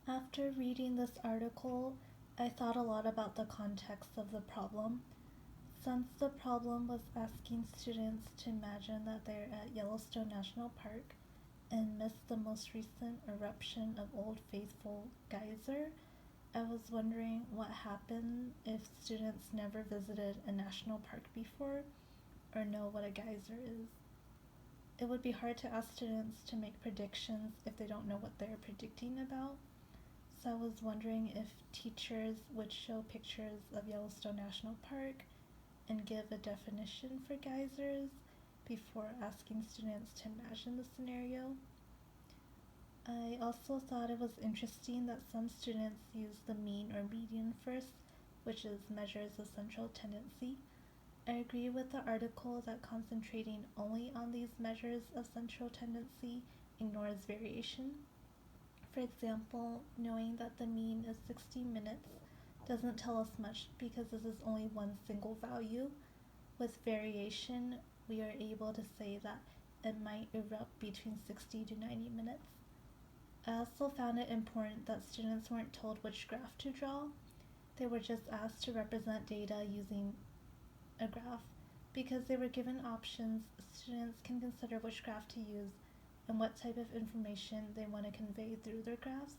After reading this article, I thought a lot about the context of the problem. Since the problem was asking students to imagine that they're at Yellowstone National Park and miss the most recent eruption of Old Faithful Geyser, I was wondering what happened if students never visited a national park before or know what a geyser is. It would be hard to ask students to make predictions if they don't know what they're predicting about. So I was wondering if teachers would show pictures of Yellowstone National Park and give a definition for geysers before asking students to imagine the scenario. I also thought it was interesting that some students use the mean or median first, which is measures of central tendency. I agree with the article that concentrating only on these measures of central tendency ignores variation. For example, knowing that the mean is 60 minutes doesn't tell us much because this is only one single value. With variation, we are able to say that it might erupt between 60 to 90 minutes. I also found it important that students weren't told which graph to draw. They were just asked to represent data using a graph. Because they were given options, students can consider which graph to use and what type of information they want to convey through their graphs.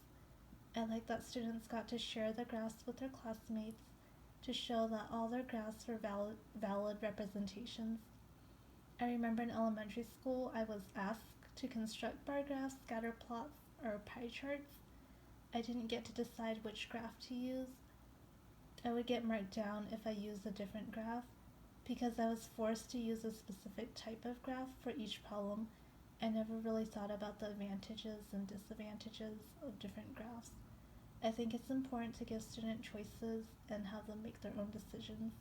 I like that students got to share the graphs with their classmates to show that all their graphs were valid representations. I remember in elementary school I was asked to construct bar graphs, scatter plots, or pie charts. I didn't get to decide which graph to use. I would get marked down if I used a different graph because I was forced to use a specific type of graph for each problem. I never really thought about the advantages and disadvantages of different graphs. I think it's important to give student choices and have them make their own decisions.